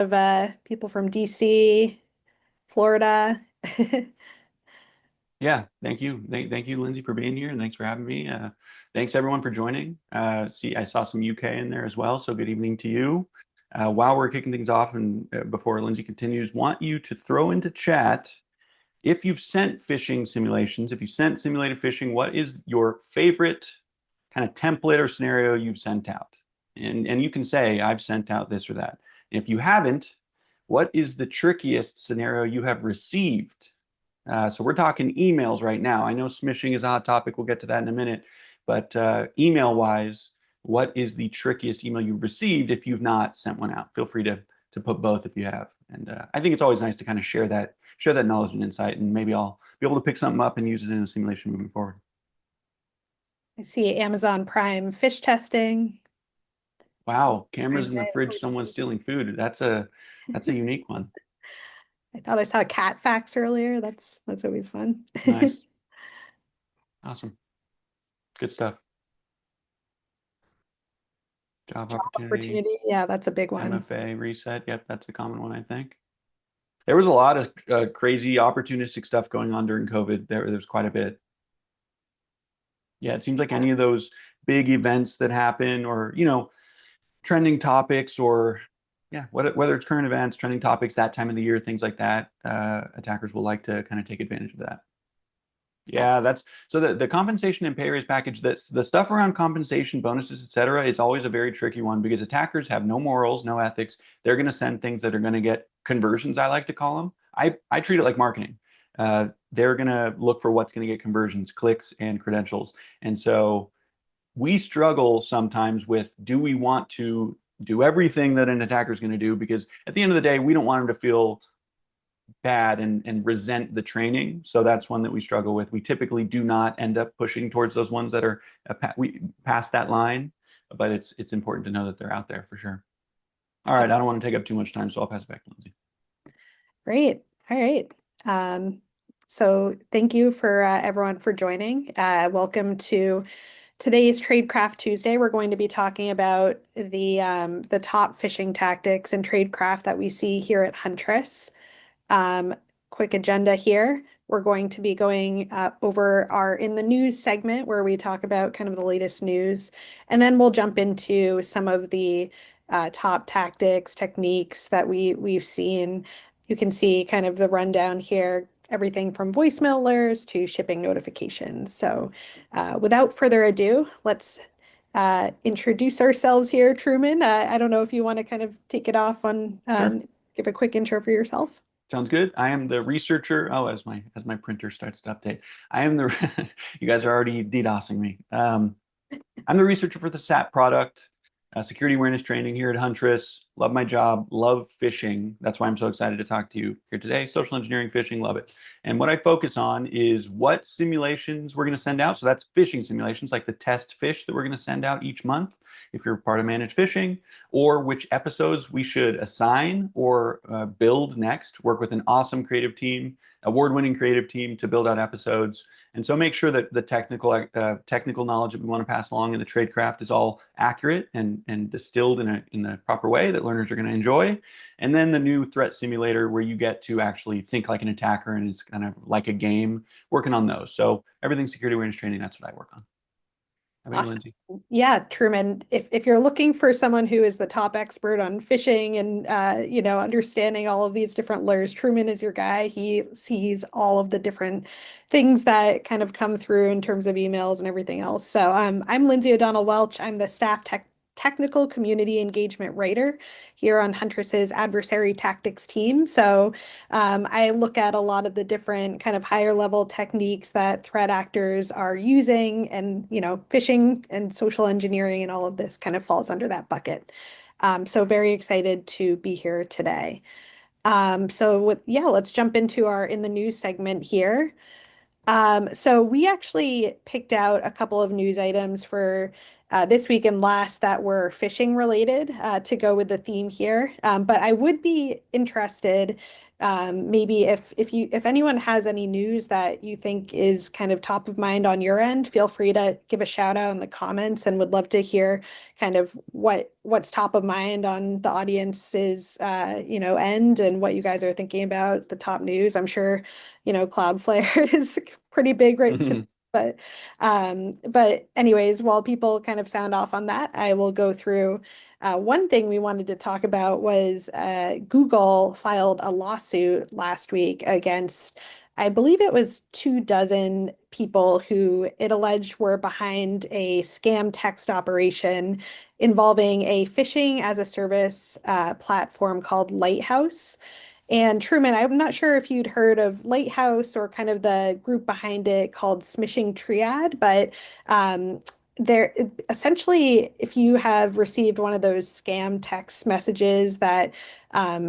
of people from DC, Florida. Yeah, thank you. Thank you, Lindsay, for being here, and thanks for having me. Thanks everyone for joining. I saw some UK in there as well, so good evening to you. While we're kicking things off and before Lindsay continues, want you to throw into chat if you've sent phishing simulations, if you sent simulated phishing, what is your favorite kind of template or scenario you've sent out? And you can say, I've sent out this or that. And if you haven't, what is the trickiest scenario you have received? So we're talking emails right now. I know smishing is a hot topic. We'll get to that in a minute. But email-wise, what is the trickiest email you've received if you've not sent one out? Feel free to put both if you have. And I think it's always nice to kind of share that knowledge and insight, and maybe I'll be able to pick something up and use it in a simulation moving forward. I see Amazon Prime fish testing. Wow, cameras Prime in the Day. fridge, someone stealing food. That's a unique one. I thought I saw cat facts earlier. That's always fun. Nice. Awesome. Good stuff. Job Job opportunity, opportunity. Yeah, that's a big one. MFA reset. Yep, that's a common one, I think. There was a lot of crazy opportunistic stuff going on during COVID. There's quite a bit. Yeah, it seems like any of those big events that happen, or trending topics, or yeah, whether it's current events, trending topics, that time of the year, things like that, attackers will like to kind of take advantage of that. Yeah, that's so the compensation and pay raise package, that's the stuff around compensation, bonuses, etc., is always a very tricky one because attackers have no morals, no ethics. They're going to send things that are going to get conversions, I like to call them. I treat it like marketing. They're going to look for what's going to get conversions, clicks, and credentials. And so we struggle sometimes with, do we want to do everything that an attacker is going to do? Because at the end of the day, we don't want them to feel bad and resent the training. So that's one that we struggle with. We typically do not end up pushing towards those ones that are we past that line, but it's important to know that they're out there for sure. All right, I don't want to take up too much time, so I'll pass it back to Lindsay. Great. All right. So thank you for everyone for joining. Welcome to today's Tradecraft Tuesday. We're going to be talking about the top phishing tactics and tradecraft that we see here at Huntress. Quick agenda here. We're going to be going over our in the news segment where we talk about kind of the latest news, and then we'll jump into some of the top tactics, techniques that we've seen. You can see kind of the rundown here, everything from voicemail alerts to shipping notifications. So without further ado, let's introduce ourselves here. Truman, I don't know if you want to kind of take it off on Sure. give a quick intro for yourself. Sounds good. I am the researcher. Oh, as my printer starts to update, I am the. You guys are already DDoSing me. I'm the researcher for the SAP product, security awareness training here at Huntress. Love my job. Love phishing. That's why I'm so excited to talk to you here today. Social engineering, phishing, love it. And what I focus on is what simulations we're going to send out. So that's phishing simulations, like the test fish that we're going to send out each month if you're part of managed phishing, or which episodes we should assign or build next. Work with an awesome creative team, award-winning creative team to build out episodes. And so make sure that the technical knowledge that we want to pass along in the tradecraft is all accurate and distilled in the proper way that learners are going to enjoy. And then the new threat simulator, where you get to actually think like an attacker and it's kind of like a game, working on those. So everything security awareness training, that's what I work on. How about you, Awesome. Lindsay? Yeah, Truman, if you're looking for someone who is the top expert on phishing and understanding all of these different layers, Truman is your guy. He sees all of the different things that kind of come through in terms of emails and everything else. So I'm Lindsay O'Donnell Welch. I'm the staff technical community engagement writer here on Huntress's adversary tactics team. So I look at a lot of the different kind of higher level techniques that threat actors are using, and phishing and social engineering and all of this kind of falls under that bucket. So very excited to be here today. Let's jump into our in the news segment here. So we actually picked out a couple of news items for this week and last that were phishing related to go with the theme here. But I would be interested, maybe if anyone has any news that you think is kind of top of mind on your end, feel free to give a shout out in the comments, and would love to hear kind of what's top of mind on the audience's end, and what you guys are thinking about the top news. I'm sure, Cloudflare is pretty big right to. But anyways, while people kind of sound off on that, I will go through. One thing we wanted to talk about was Google filed a lawsuit last week against, I believe it was 24 people who it alleged were behind a scam text operation involving a phishing as a service platform called Lighthouse. And Truman, I'm not sure if you'd heard of Lighthouse or kind of the group behind it called Smishing Triad, but there essentially, if you have received one of those scam text messages that has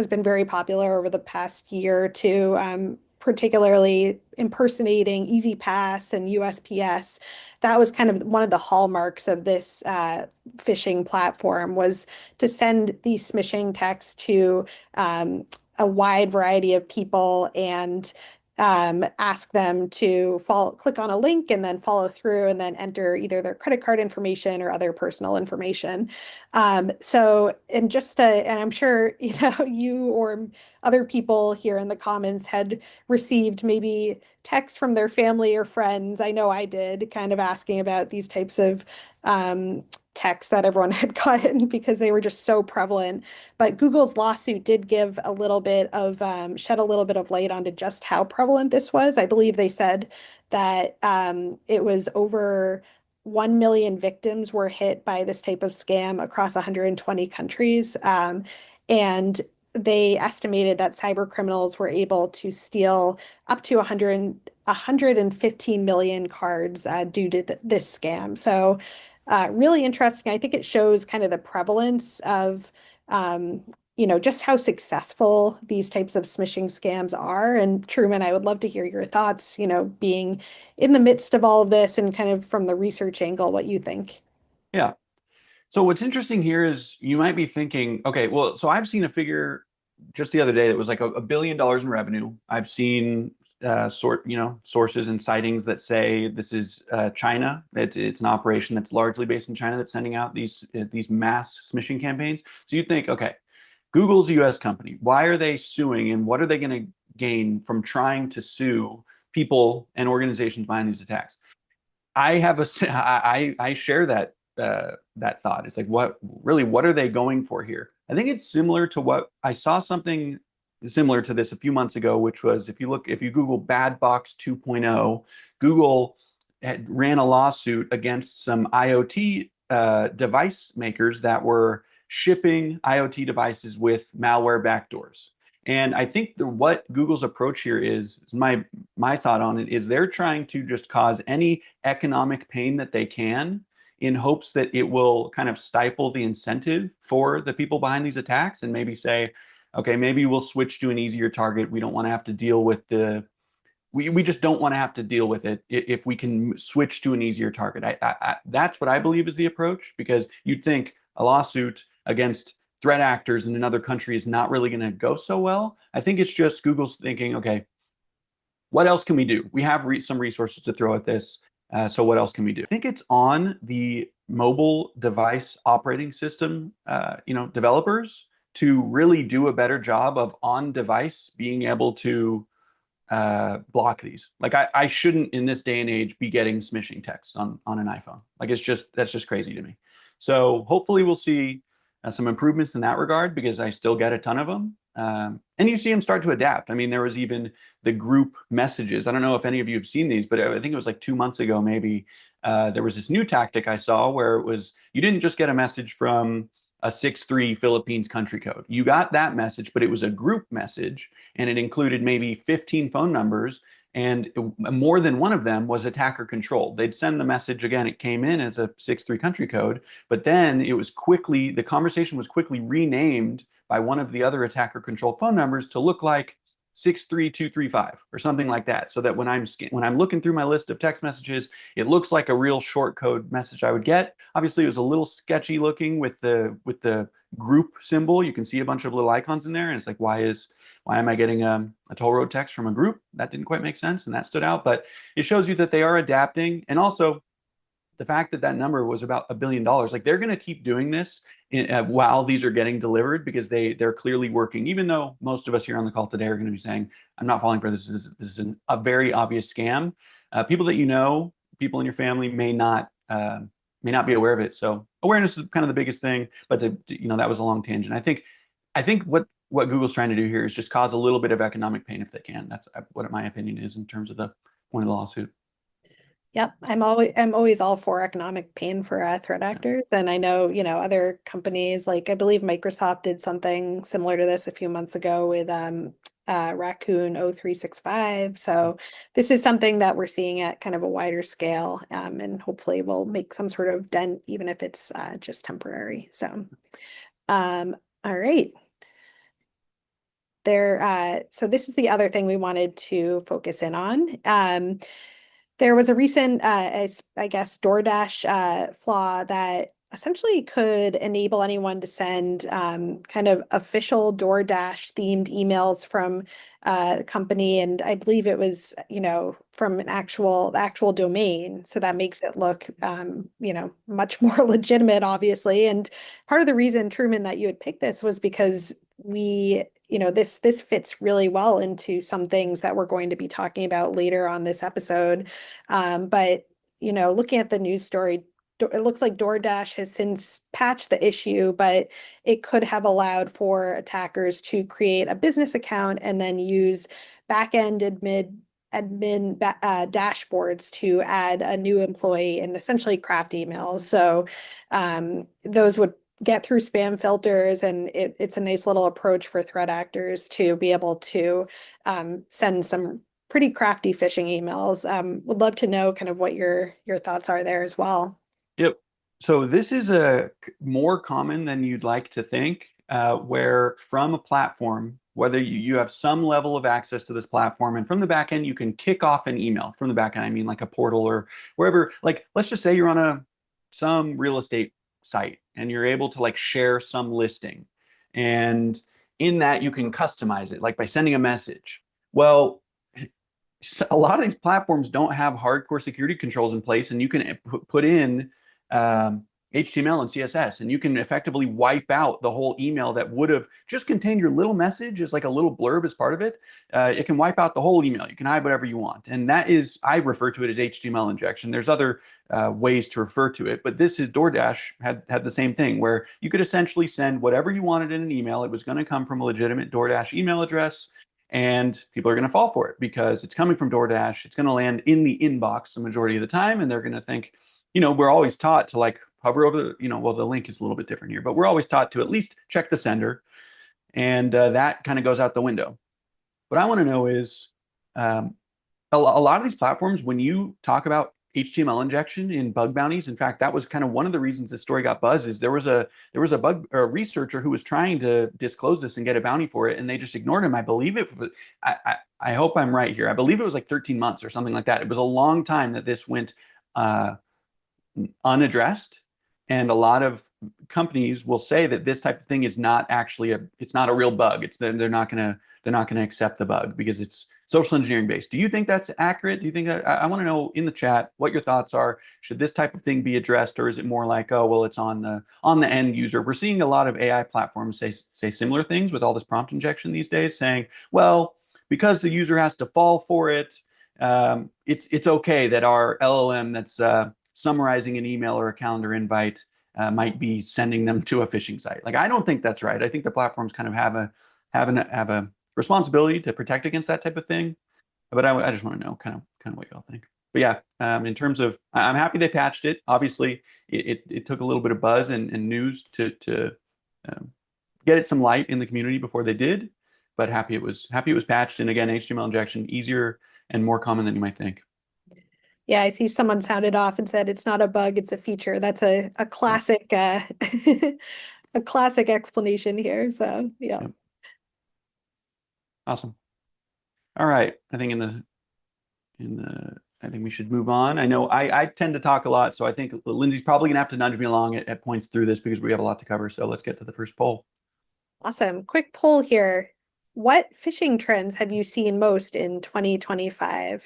been very popular over the past year or two, particularly impersonating Easy Pass and USPS, that was kind of one of the hallmarks of this phishing platform, was to send these smishing texts to a wide variety of people and ask them to click on a link and then follow through and then enter either their credit card information or other personal information. And I'm sure, you or other people here in the comments had received maybe texts from their family or friends. I know I did, kind of asking about these types of texts that everyone had gotten because they were just so prevalent. But Google's lawsuit did give a little bit of shed a little bit of light onto just how prevalent this was. I believe they said that it was over 1 million victims were hit by this type of scam across 120 countries. And they estimated that cyber criminals were able to steal up to 115 million cards due to this scam. So really interesting. I think it shows kind of the prevalence of, just how successful these types of smishing scams are. And Truman, I would love to hear your thoughts, being in the midst of all of this and kind of from the research angle, what you think. Yeah. So what's interesting here is you might be thinking, okay, well, so I've seen a figure just the other day that was like $1 billion in revenue. I've seen sources and sightings that say this is China. It's an operation that's largely based in China that's sending out these mass smishing campaigns. So you think, okay, Google's a US company. Why are they suing, and what are they going to gain from trying to sue people and organizations behind these attacks? I share that thought. It's like, what are they going for here? I think it's similar to what I saw something similar to this a few months ago, which was if you Google Bad Box 2.0, Google ran a lawsuit against some IoT device makers that were shipping IoT devices with malware backdoors. And I think what Google's approach here is my thought on it is they're trying to just cause any economic pain that they can in hopes that it will kind of stifle the incentive for the people behind these attacks, and maybe say, okay, maybe we'll switch to an easier target. We don't want to have to deal with we just don't want to have to deal with it if we can switch to an easier target. That's what I believe is the approach, because you'd think a lawsuit against threat actors in another country is not really going to go so well. I think it's just Google's thinking, okay, what else can we do? We have some resources to throw at this. So what else can we do? I think it's on the mobile device operating system, developers to really do a better job of on device being able to block these. Like I shouldn't in this day and age be getting smishing texts on an iPhone. Like that's just crazy to me. So hopefully we'll see some improvements in that regard, because I still get a ton of them. And you see them start to adapt. I mean, there was even the group messages. I don't know if any of you have seen these, but I think it was like 2 months ago, maybe, there was this new tactic I saw where it was, you didn't just get a message from a 6'3" Philippines country code. You got that message, but it was a group message, and it included maybe 15 phone numbers, and more than one of them was attacker controlled. They'd send the message again, it came in as a 6'3" country code, but then the conversation was quickly renamed by one of the other attacker controlled phone numbers to look like 63235 or something like that, so that when I'm looking through my list of text messages, it looks like a real short code message I would get. Obviously, it was a little sketchy looking with the group symbol. You can see a bunch of little icons in there, and it's like, why am I getting a toll road text from a group? That didn't quite make sense, and that stood out. But it shows you that they are adapting, and also the fact that that number was about $1 billion, like they're going to keep doing this while these are getting delivered, because they're clearly working. Even though most of us here on the call today are going to be saying, "I'm not falling for this. This is a very obvious scam." People that you know, people in your family may not be aware of it. So awareness is kind of the biggest thing. But that was a long tangent. I think what Google's trying to do here is just cause a little bit of economic pain if they can. That's what my opinion is in terms of the point of the lawsuit. Yep, I'm always all for economic pain for threat actors, and I know other companies, like I believe Microsoft did something similar to this a few months ago with Raccoon 0365. So this is something that we're seeing at kind of a wider scale, and hopefully will make some sort of dent, even if it's just temporary. So, all right. So this is the other thing we wanted to focus in on. There was a recent, I guess, DoorDash flaw that essentially could enable anyone to send kind of official DoorDash themed emails from the company, and I believe it was, from an actual domain. So that makes it look, much more legitimate, obviously. And part of the reason, Truman, that you had picked this was because this fits really well into some things that we're going to be talking about later on this episode. But looking at the news story, it looks like DoorDash has since patched the issue, but it could have allowed for attackers to create a business account and then use back-end dashboards to add a new employee and essentially craft emails. So those would get through spam filters, and it's a nice little approach for threat actors to be able to send some pretty crafty phishing emails. Would love to know kind of what your thoughts are there as well. Yep. So this is more common than you'd like to think, where from a platform, whether you have some level of access to this platform, and from the back end, you can kick off an email from the back end. I mean, like a portal or wherever. Like, let's just say you're on some real estate site and you're able to like share some listing, and in that you can customize it, like by sending a message. Well, a lot of these platforms don't have hardcore security controls in place, and you can put in HTML and CSS, and you can effectively wipe out the whole email that would have just contained your little message as like a little blurb as part of it. It can wipe out the whole email. You can hide whatever you want. And that is, I refer to it as HTML injection. There's other ways to refer to it, but this is DoorDash had the same thing, where you could essentially send whatever you wanted in an email. It was going to come from a legitimate DoorDash email address, and people are going to fall for it because it's coming from DoorDash. It's going to land in the inbox the majority of the time, and they're going to think, we're always taught to like hover over well, the link is a little bit different here, but we're always taught to at least check the sender, and that kind of goes out the window. What I want to know is, a lot of these platforms, when you talk about HTML injection in bug bounties, in fact, that was kind of one of the reasons this story got buzz, is there was a bug or a researcher who was trying to disclose this and get a bounty for it, and they just ignored him. I believe it was, I hope I'm right here. I believe it was like 13 months or something like that. It was a long time that this went unaddressed, and a lot of companies will say that this type of thing is not actually it's not a real bug. They're not gonna accept the bug because it's social engineering based. Do you think that's accurate? Do you think that, I want to know in the chat what your thoughts are? Should this type of thing be addressed, or is it more like, oh well, it's on the end user? We're seeing a lot of AI platforms say similar things with all this prompt injection these days, saying, well, because the user has to fall for it, it's okay that our LLM that's summarizing an email or a calendar invite might be sending them to a phishing site. Like, I don't think that's right. I think the platforms kind of have a responsibility to protect against that type of thing. But I just want to know kind of what y'all think. But yeah, in terms of, I'm happy they patched it. Obviously, it took a little bit of buzz and news to get it some light in the community before they did. But happy it was patched. And again, HTML injection, easier and more common than you might think. Yeah, I see someone sounded off and said it's not a bug, it's a feature. That's a classic a classic explanation here. So yeah. Yep. Awesome. All right. I think I think we should move on. I know I tend to talk a lot, so I think Lindsay's probably gonna have to nudge me along at points through this because we have a lot to cover. So let's get to the first poll. Awesome. Quick poll here. What phishing trends have you seen most in 2025?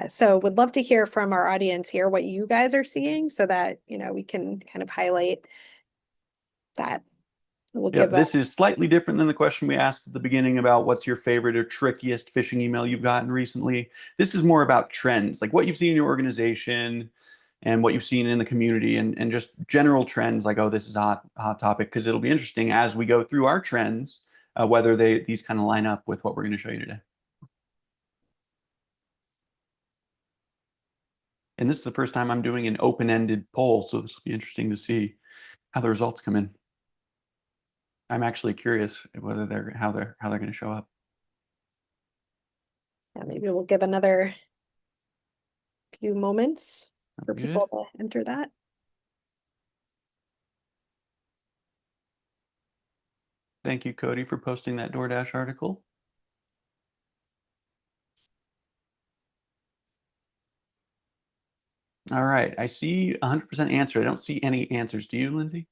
So would love to hear from our audience here what you guys are seeing so that, we can kind of highlight that. We'll Yep, give a, this is slightly different than the question we asked at the beginning about what's your favorite or trickiest phishing email you've gotten recently. This is more about trends, like what you've seen in your organization and what you've seen in the community and just general trends like, oh, this is a hot topic, because it'll be interesting as we go through our trends, whether these kind of line up with what we're going to show you today. And this is the first time I'm doing an open-ended poll, so this will be interesting to see how the results come in. I'm actually curious whether how they're going to show up. yeah, maybe we'll give another few moments for Good. people to enter that. Thank you, Cody, for posting that DoorDash article. All right, I see 100% answer. I don't see any answers. Do you, Lindsay?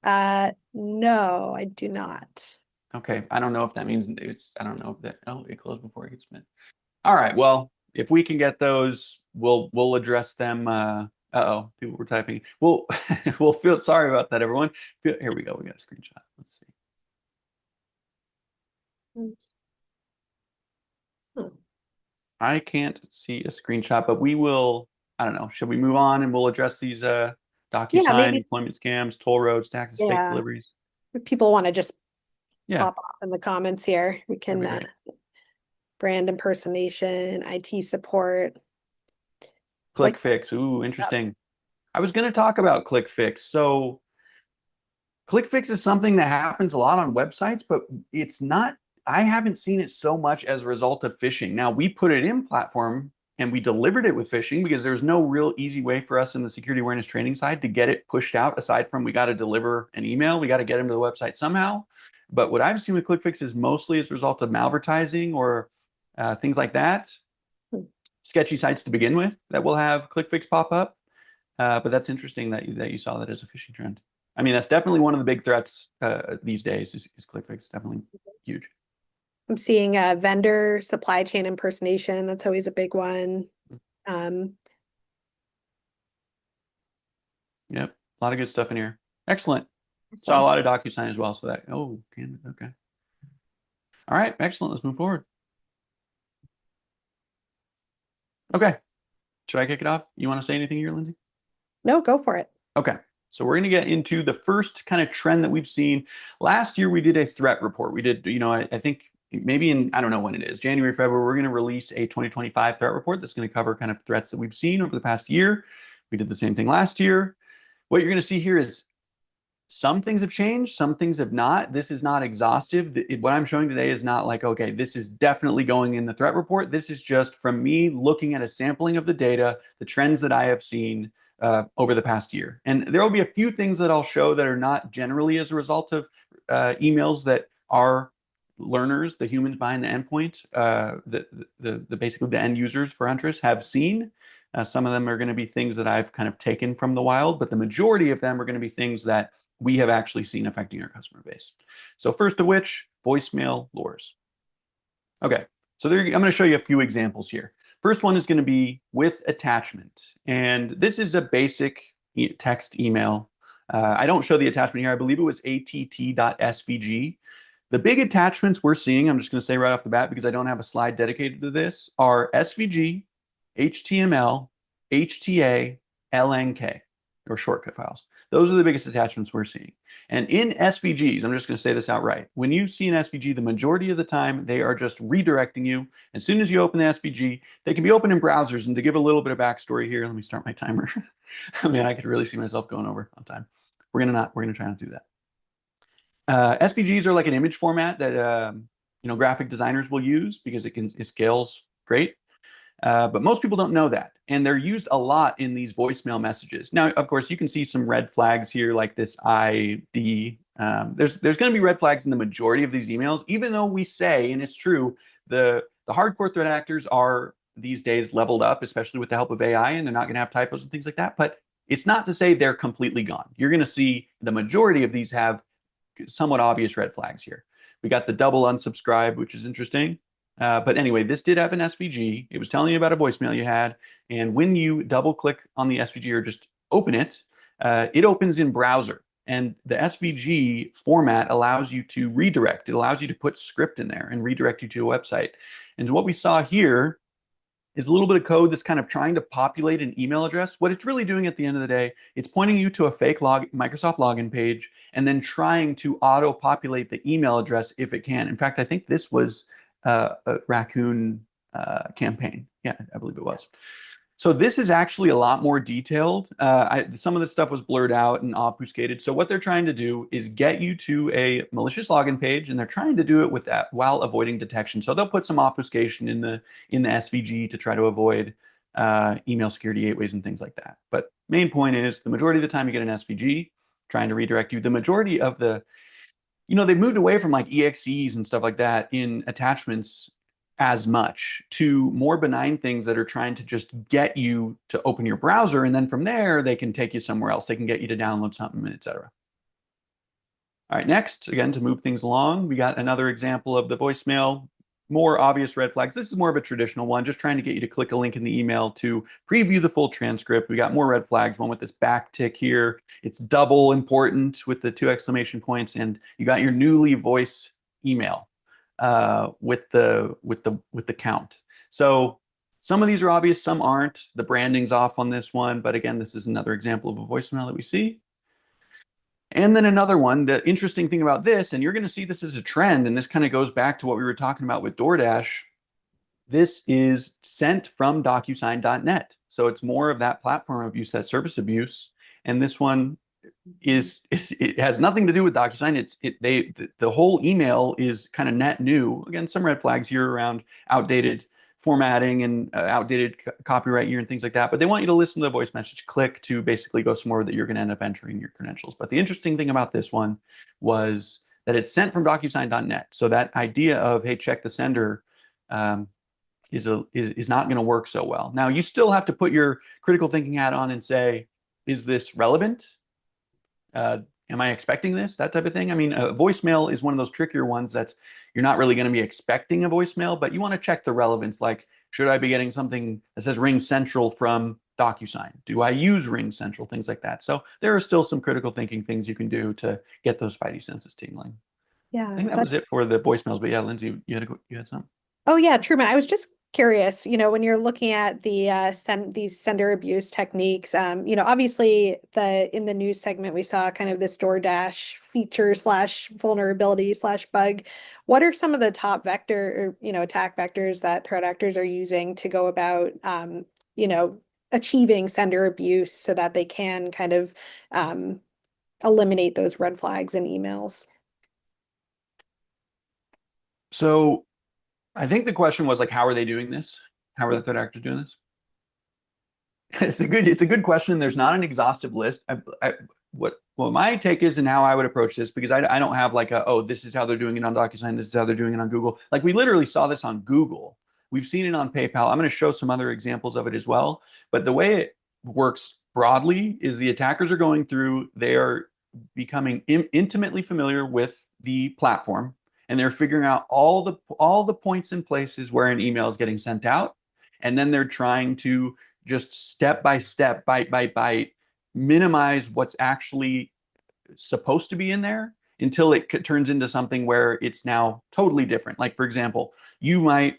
No, I do not. Okay, I don't know if that means I don't know if that, oh, it closed before it gets spent. All right, well, if we can get those, we'll address them. Uh-oh, people were typing. We'll feel sorry about that, everyone. Here we go. We got a screenshot. Let's see. Hmm. I can't see a screenshot, but we will. I don't know. Should we move on and we'll address these DocuSign, maybe. employment scams, toll roads, taxes, fake Yeah. deliveries? If people want to just Yeah, pop off in the comments here, we that'd be can great. brand impersonation, IT support. Click fix. Ooh, interesting. I was going to talk about click fix. So ClickFix is something that happens a lot on websites, but it's not, I haven't seen it so much as a result of phishing. Now, we put it in platform and we delivered it with phishing because there's no real easy way for us in the security awareness training side to get it pushed out aside from we got to deliver an email, we got to get them to the website somehow. But what I've seen with ClickFix is mostly as a result of malvertising or things like that. Sketchy sites to begin with that will have ClickFix pop up. But that's interesting that you saw that as a phishing trend. I mean, that's definitely one of the big threats these days is ClickFix. Definitely huge. I'm seeing vendor supply chain impersonation. That's always a big one. Yep, a lot of good stuff in here. Excellent. Saw a So lot of DocuSign as well. So that, oh, okay. All right, excellent. Let's move forward. Okay, should I kick it off? You want to say anything here, Lindsay? no, go for it. Okay, so we're going to get into the first kind of trend that we've seen. Last year, we did a threat report. We did, I think maybe in, I don't know when it is, January, February, we're going to release a 2025 threat report that's going to cover kind of threats that we've seen over the past year. We did the same thing last year. What you're going to see here is some things have changed, some things have not. This is not exhaustive. What I'm showing today is not like, okay, this is definitely going in the threat report. This is just from me looking at a sampling of the data, the trends that I have seen over the past year. And there will be a few things that I'll show that are not generally as a result of emails that are learners, the humans behind the endpoint, the basically the end users for Huntress have seen. Some of them are going to be things that I've kind of taken from the wild, but the majority of them are going to be things that we have actually seen affecting our customer base. So first of which, voicemail lures. Okay, so I'm going to show you a few examples here. First one is going to be with attachment. And this is a basic text email. I don't show the attachment here. I believe it was att.svg. The big attachments we're seeing, I'm just going to say right off the bat because I don't have a slide dedicated to this, are SVG, HTML, HTA, LNK, or shortcut files. Those are the biggest attachments we're seeing. And in SVGs, I'm just going to say this outright. When you see an SVG, the majority of the time, they are just redirecting you. As soon as you open the SVG, they can be open in browsers. And to give a little bit of backstory here, let me start my timer. I mean, I could really see myself going over on time. We're going to try not to do that. SVGs are like an image format that graphic designers will use because it scales great. But most people don't know that. And they're used a lot in these voicemail messages. Now, of course, you can see some red flags here like this ID. There's going to be red flags in the majority of these emails, even though we say, and it's true, the The hardcore threat actors are these days leveled up, especially with the help of AI, and they're not going to have typos and things like that. But it's not to say they're completely gone. You're going to see the majority of these have somewhat obvious red flags here. We got the double unsubscribe, which is interesting. But anyway, this did have an SVG. It was telling you about a voicemail you had. And when you double click on the SVG or just open it, it opens in browser. And the SVG format allows you to redirect. It allows you to put script in there and redirect you to a website. And what we saw here is a little bit of code that's kind of trying to populate an email address. What it's really doing at the end of the day, it's pointing you to a fake Microsoft login page and then trying to auto-populate the email address if it can. In fact, I think this was a Raccoon campaign. Yeah, I believe it was. So this is actually a lot more detailed. Some of the stuff was blurred out and obfuscated. So what they're trying to do is get you to a malicious login page, and they're trying to do it with that while avoiding detection. So they'll put some obfuscation in the SVG to try to avoid email security gateways and things like that. But main point is the majority of the time you get an SVG trying to redirect you. The majority of the, they've moved away from like EXEs and stuff like that in attachments as much to more benign things that are trying to just get you to open your browser, and then from there they can take you somewhere else. They can get you to download something, etc. All right, next, again, to move things along, we got another example of the voicemail. More obvious red flags. This is more of a traditional one, just trying to get you to click a link in the email to preview the full transcript. We got more red flags, one with this back tick here. It's double important with the 2 exclamation points, and you got your newly voice email with the count. So some of these are obvious, some aren't. The branding's off on this one, but again, this is another example of a voicemail that we see. And then another one, the interesting thing about this, and you're going to see this as a trend, and this kind of goes back to what we were talking about with DoorDash. This is sent from DocuSign.net. So it's more of that platform abuse, that service abuse. And this one it has nothing to do with DocuSign. The whole email is kind of net new. Again, some red flags here around outdated formatting and outdated copyright year and things like that. But they want you to listen to the voice message, click to basically go somewhere that you're going to end up entering your credentials. But the interesting thing about this one was that it's sent from DocuSign.net. So that idea of, hey, check the sender is not going to work so well. Now, you still have to put your critical thinking hat on and say, is this relevant? Am I expecting this? That type of thing. I mean, a voicemail is one of those trickier ones that you're not really going to be expecting a voicemail, but you want to check the relevance. Like, should I be getting something that says Ring Central from DocuSign? Do I use Ring Central? Things like that. So there are still some critical thinking things you can do to get those spidey senses tingling. Yeah, I think that was it for the voicemails. But yeah, Lindsay, you had something. Oh yeah, Truman. I was just curious, when you're looking at the these sender abuse techniques, obviously in the news segment we saw kind of this DoorDash feature slash vulnerability slash bug. What are some of the top vector or attack vectors that threat actors are using to go about achieving sender abuse so that they can kind of eliminate those red flags in emails? So I think the question was like, how are they doing this? How are the threat actors doing this? It's a good question. There's not an exhaustive list. What my take is and how I would approach this, because I don't have like this is how they're doing it on DocuSign, this is how they're doing it on Google. Like we literally saw this on Google. We've seen it on PayPal. I'm going to show some other examples of it as well. But the way it works broadly is the attackers are going through, they are becoming intimately familiar with the platform, and they're figuring out all the points and places where an email is getting sent out. And then they're trying to just step by step, bite by bite, minimize what's actually supposed to be in there until it turns into something where it's now totally different. Like, for example, you might,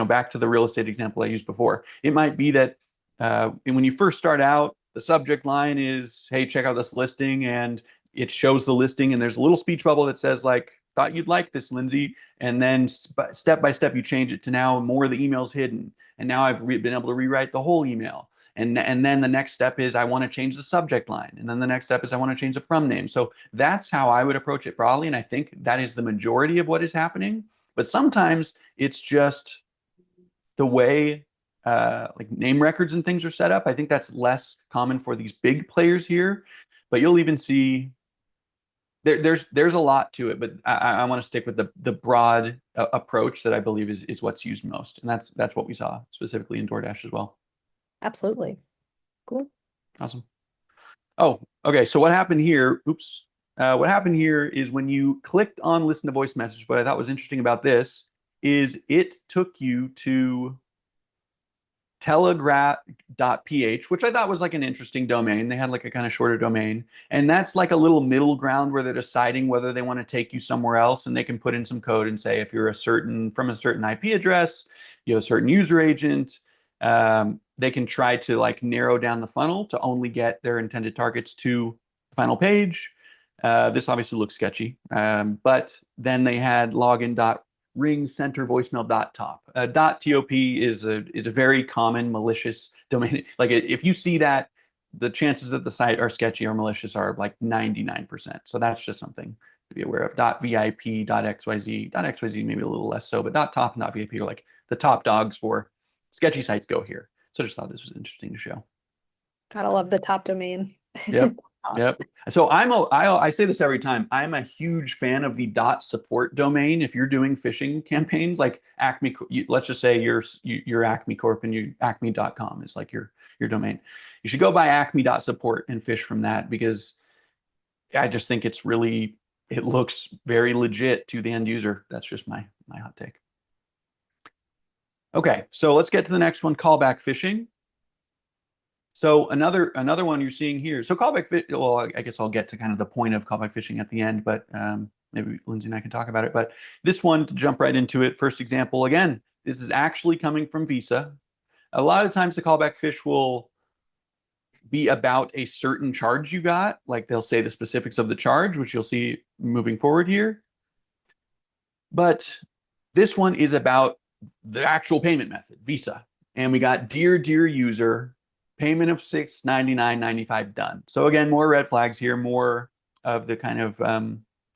back to the real estate example I used before, it might be that when you first start out, the subject line is, hey, check out this listing, and it shows the listing, and there's a little speech bubble that says like, thought you'd like this, Lindsay. And then step by step, you change it to now more of the email's hidden. And now I've been able to rewrite the whole email. And then the next step is I want to change the subject line. And then the next step is I want to change the from name. So that's how I would approach it broadly. And I think that is the majority of what is happening. But sometimes it's just the way like name records and things are set up. I think that's less common for these big players here. But you'll even see there's a lot to it, but I want to stick with the broad approach that I believe is what's used most. And that's what we saw specifically in DoorDash as well. Absolutely. Cool. Awesome. Oh, okay. So what happened here? Oops. What happened here is when you clicked on listen to voice message, what I thought was interesting about this is it took you to telegraph.ph, which I thought was like an interesting domain. They had like a kind of shorter domain. And that's like a little middle ground where they're deciding whether they want to take you somewhere else. And they can put in some code and say, if you're from a certain IP address, you have a certain user agent, they can try to like narrow down the funnel to only get their intended targets to the final page. This obviously looks sketchy, but then they had login.ring center voicemail.top. .top is a very common malicious domain. Like if you see that, the chances that the site are sketchy or malicious are like 99%. So that's just something to be aware of. .vip, .xyz, .xyz maybe a little less so, but .top and .vip are like the top dogs for sketchy sites go here. So I just thought this was interesting to show. Gotta love the top domain. Yep. Yep. So I say this every time. I'm a huge fan of the .support domain. If you're doing phishing campaigns like Acme, let's just say you're Acme Corp and acme.com is like your domain. You should go by acme.support and fish from that because I just think it looks very legit to the end user. That's just my hot take. Okay, so let's get to the next one, callback phishing. So another one you're seeing here. So callback phishing, well, I guess I'll get to kind of the point of callback phishing at the end, but maybe Lindsay and I can talk about it. But this one, to jump right into it, first example, again, this is actually coming from Visa. A lot of times the callback fish will be about a certain charge you got. Like they'll say the specifics of the charge, which you'll see moving forward here. But this one is about the actual payment method, Visa. And we got dear user, payment of $699.95 done. So again, more red flags here, more of the kind of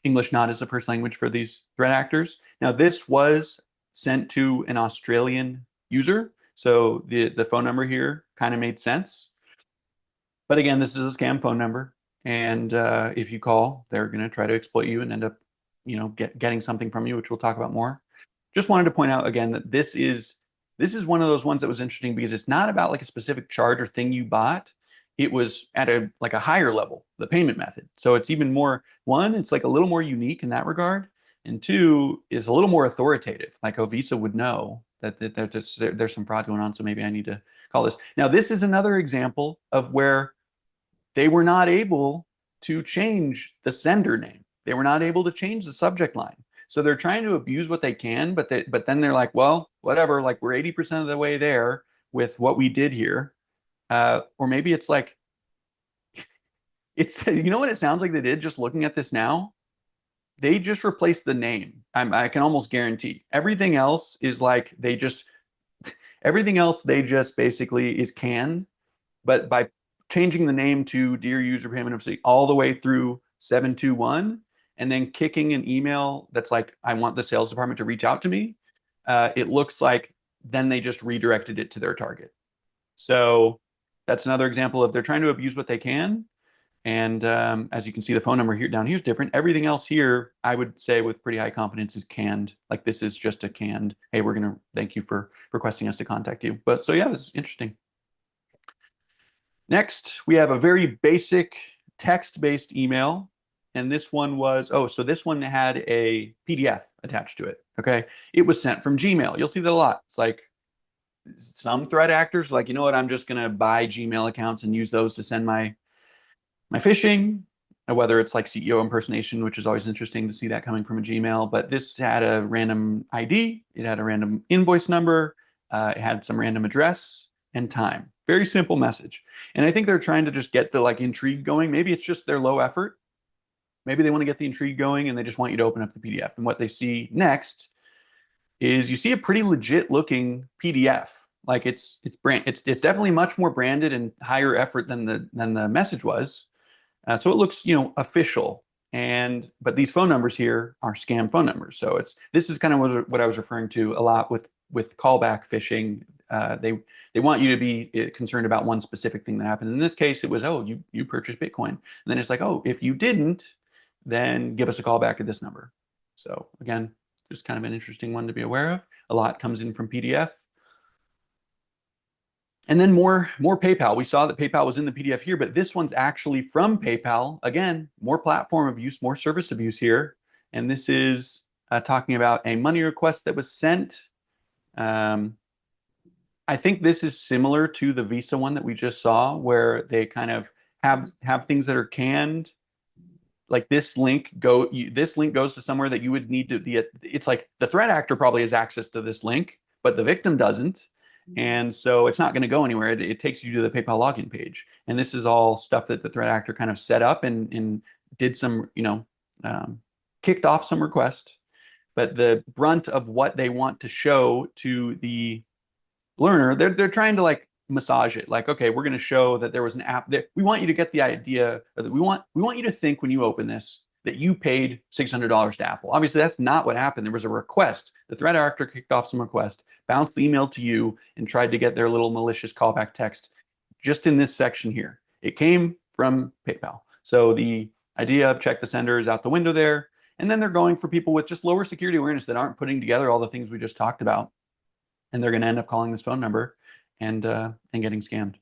English not as a first language for these threat actors. Now, this was sent to an Australian user. So the phone number here kind of made sense. But again, this is a scam phone number. And if you call, they're going to try to exploit you and end up, getting something from you, which we'll talk about more. Just wanted to point out again that this is one of those ones that was interesting because it's not about like a specific charge or thing you bought. It was at a higher level, the payment method. So it's even more, one, it's like a little more unique in that regard. And two, is a little more authoritative. Like Visa would know that there's some fraud going on. So maybe I need to call this. Now, this is another example of where they were not able to change the sender name. They were not able to change the subject line. So they're trying to abuse what they can, but then they're like, well, whatever, like we're 80% of the way there with what we did here. Or maybe it's like, what it sounds like they did just looking at this now? They just replaced the name. I can almost guarantee. Everything else is like everything else they just basically is canned, but by changing the name to dear user payment of all the way through 721, and then kicking an email that's like, I want the sales department to reach out to me, it looks like then they just redirected it to their target. So that's another example of they're trying to abuse what they can. And as you can see, the phone number down here is different. Everything else here, I would say with pretty high confidence, is canned. Like this is just a canned, hey, we're going to thank you for requesting us to contact you. But so yeah, this is interesting. Next, we have a very basic text-based email. And this one was, so this one had a PDF attached to it, okay? It was sent from Gmail. You'll see that a lot. It's like some threat actors like, you know what, I'm just going to buy Gmail accounts and use those to send my phishing, whether it's like CEO impersonation, which is always interesting to see that coming from a Gmail. But this had a random ID. It had a random invoice number. It had some random address and time. Very simple message. And I think they're trying to just get the intrigue going. Maybe it's just they're low effort. Maybe they want to get the intrigue going and they just want you to open up the PDF. And what they see next is you see a pretty legit looking PDF. Like it's definitely much more branded and higher effort than the message was. So it looks, official. But these phone numbers here are scam phone numbers. So this is kind of what I was referring to a lot with callback phishing. They want you to be concerned about one specific thing that happened. In this case, it was, you purchased Bitcoin. And then it's like, if you didn't, then give us a call back at this number. So again, just kind of an interesting one to be aware of. A lot comes in from PDF. And then more PayPal. We saw that PayPal was in the PDF here, but this one's actually from PayPal. Again, more platform abuse, more service abuse here. And this is talking about a money request that was sent. I think this is similar to the Visa one that we just saw, where they kind of have things that are canned. Like this link goes to somewhere that you would need to be. It's like the threat actor probably has access to this link, but the victim doesn't. And so it's not going to go anywhere. It takes you to the PayPal login page. And this is all stuff that the threat actor kind of set up and did some, kicked off some request. But the brunt of what they want to show to the learner, they're trying to like massage it. Like, okay, we're going to show that there was an app that we want you to get the idea, or that we want you to think when you open this that you paid $600 to Apple. Obviously, that's not what happened. There was a request. The threat actor kicked off some request, bounced the email to you, and tried to get their little malicious callback text just in this section here. It came from PayPal. So the idea of check the sender is out the window there. And then they're going for people with just lower security awareness that aren't putting together all the things we just talked about. And they're going to end up calling this phone number and getting scammed.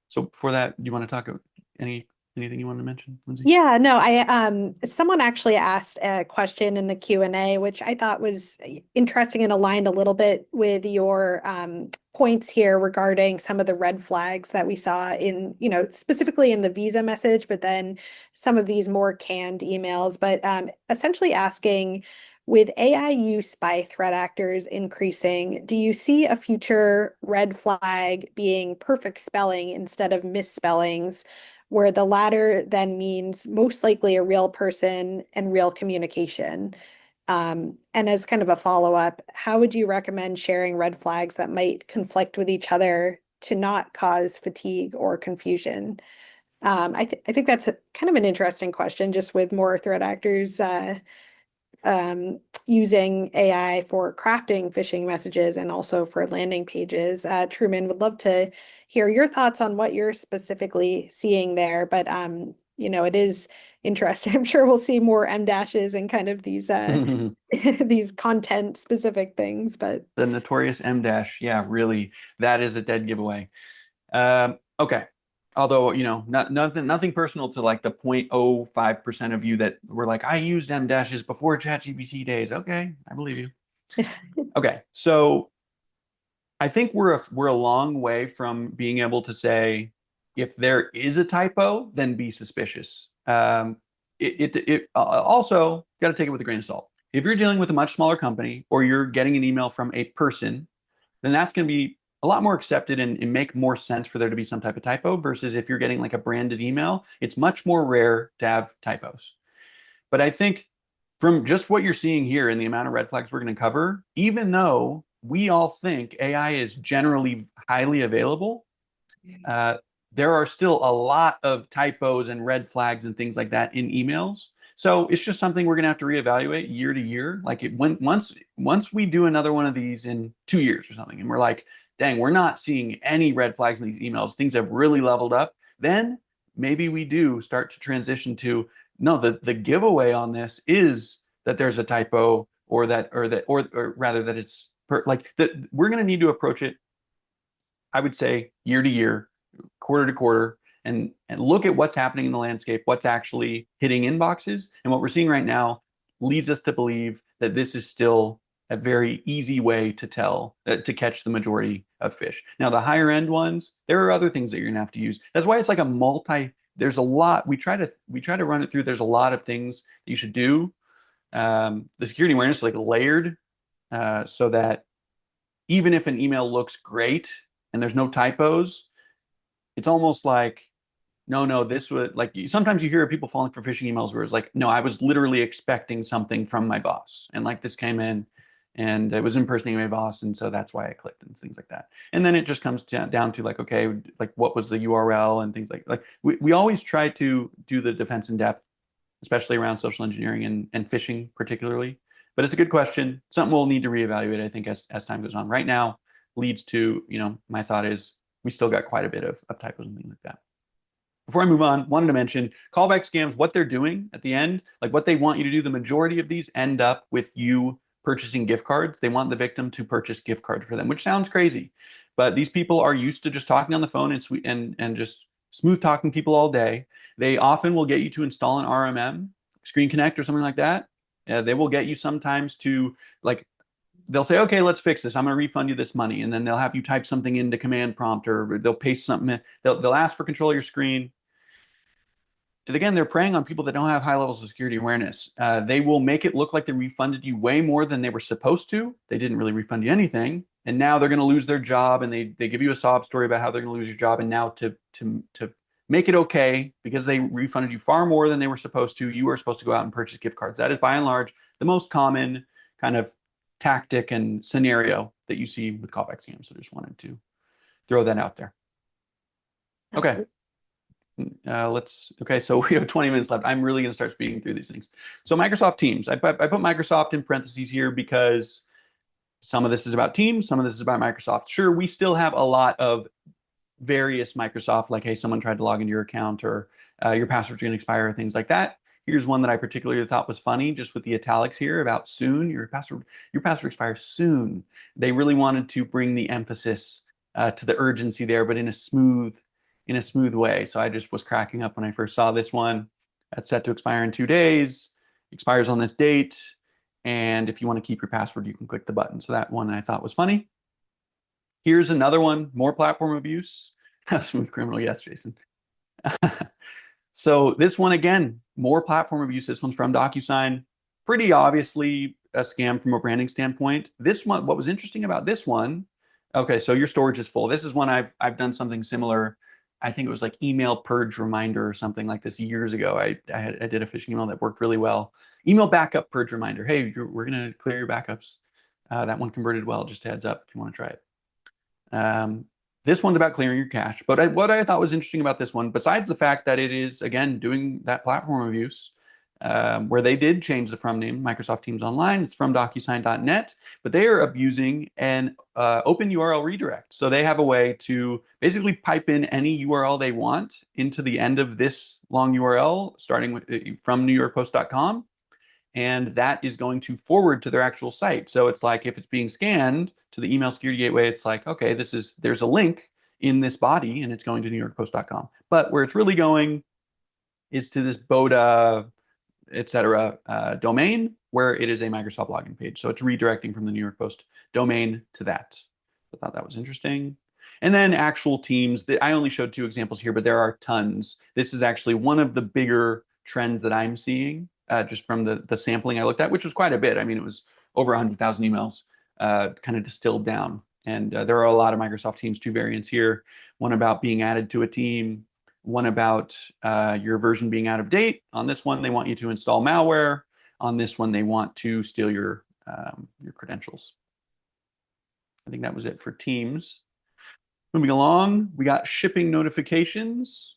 So before that, do you want to talk about anything you want to mention, Lindsay? Yeah, no, someone actually asked a question in the Q&A, which I thought was interesting and aligned a little bit with your points here regarding some of the red flags that we saw in, specifically in the Visa message, but then some of these more canned emails, but essentially asking, with AI use by threat actors increasing, do you see a future red flag being perfect spelling instead of misspellings, where the latter then means most likely a real person and real communication? And as kind of a follow-up, how would you recommend sharing red flags that might conflict with each other to not cause fatigue or confusion? I think that's kind of an interesting question, just with more threat actors using AI for crafting phishing messages and also for landing pages. Truman, would love to hear your thoughts on what you're specifically seeing there. But it is interesting. I'm sure we'll see more M dashes and kind of these these content specific things. But the notorious M dash, yeah, really, that is a dead giveaway. Okay. Although, nothing personal to like the 0.05% of you that were like, I used M dashes before ChatGPT days. Okay, I believe you. Okay, so I think we're a long way from being able to say if there is a typo, then be suspicious. Also got to take it with a grain of salt. If you're dealing with a much smaller company or you're getting an email from a person, then that's going to be a lot more accepted and make more sense for there to be some type of typo versus if you're getting like a branded email, it's much more rare to have typos. But I think from just what you're seeing here and the amount of red flags we're going to cover, even though we all think AI is generally highly available, there are still a lot of typos and red flags and things like that in emails. So it's just something we're going to have to reevaluate year to year. Like once we do another one of these in 2 years or something, and we're like, dang, we're not seeing any red flags in these emails. Things have really leveled up. Then maybe we do start to transition to, no, the giveaway on this is that there's a typo or rather that it's we're going to need to approach it, I would say, year to year, quarter to quarter, and look at what's happening in the landscape, what's actually hitting inboxes. And what we're seeing right now leads us to believe that this is still a very easy way to tell, to catch the majority of fish. Now, the higher end ones, there are other things that you're gonna have to use. That's why it's like there's a lot, we try to run it through. There's a lot of things that you should do. The security awareness is like layered so that even if an email looks great and there's no typos, it's almost like, no, this would, like, sometimes you hear people falling for phishing emails where it's like, no, I was literally expecting something from my boss. And like this came in and it was impersonating my boss. And so that's why I clicked and things like that. And then it just comes down to like, okay, like what was the URL and things like we always try to do the defense in depth, especially around social engineering and phishing particularly. But it's a good question. Something we'll need to reevaluate, I think, as time goes on. Right now leads to, my thought is we still got quite a bit of typos and things like that. Before I move on, wanted to mention callback scams, what they're doing at the end, like what they want you to do. The majority of these end up with you purchasing gift cards. They want the victim to purchase gift cards for them, which sounds crazy. But these people are used to just talking on the phone and just smooth talking people all day. They often will get you to install an RMM, Screen Connect or something like that. They will get you sometimes to like they'll say, okay, let's fix this. I'm going to refund you this money. And then they'll have you type something into command prompt or they'll paste something in. They'll ask for control of your screen. And again, they're preying on people that don't have high levels of security awareness. They will make it look like they refunded you way more than they were supposed to. They didn't really refund you anything. And now they're going to lose their job. And they give you a sob story about how they're going to lose your job. And now to make it okay, because they refunded you far more than they were supposed to, you are supposed to go out and purchase gift cards. That is by and large the most common kind of tactic and scenario that you see with callback scams. So just wanted to throw that out there. Okay. Okay, so we have 20 minutes left. I'm really going to start speeding through these things. So Microsoft Teams. I put Microsoft in parentheses here because some of this is about Teams, some of this is about Microsoft. Sure, we still have a lot of various Microsoft, like, hey, someone tried to log into your account or your password's going to expire, things like that. Here's one that I particularly thought was funny, just with the italics here about soon. Your password expires soon. They really wanted to bring the emphasis to the urgency there, but in a smooth way. So I just was cracking up when I first saw this one. That's set to expire in 2 days. Expires on this date. And if you want to keep your password, you can click the button. So that one I thought was funny. Here's another one, more platform abuse. Smooth criminal, yes, Jason. So this one, again, more platform abuse. This one's from DocuSign. Pretty obviously a scam from a branding standpoint. This one, what was interesting about this one, okay, so your storage is full. This is one I've done something similar. I think it was like email purge reminder or something like this years ago. I did a phishing email that worked really well. Email backup purge reminder. Hey, we're going to clear your backups. That one converted well. Just a heads up if you want to try it. This one's about clearing your cache. But what I thought was interesting about this one, besides the fact that it is, again, doing that platform abuse, where they did change the from name, Microsoft Teams Online, it's from DocuSign.net, but they are abusing an open URL redirect. So they have a way to basically pipe in any URL they want into the end of this long URL, starting with from newyorkpost.com. And that is going to forward to their actual site. So it's like if it's being scanned to the email security gateway, it's like, okay, there's a link in this body and it's going to newyorkpost.com. But where it's really going is to this Boda, etc. Domain where it is a Microsoft login page. So it's redirecting from the New York Post domain to that. I thought that was interesting. And then actual Teams. I only showed 2 examples here, but there are tons. This is actually one of the bigger trends that I'm seeing. Just from the sampling I looked at, which was quite a bit. I mean, it was over 100,000 emails kind of distilled down. And there are a lot of Microsoft Teams 2 variants here. One about being added to a team, one about your version being out of date. On this one, they want you to install malware. On this one, they want to steal your credentials. I think that was it for Teams. Moving along, we got shipping notifications.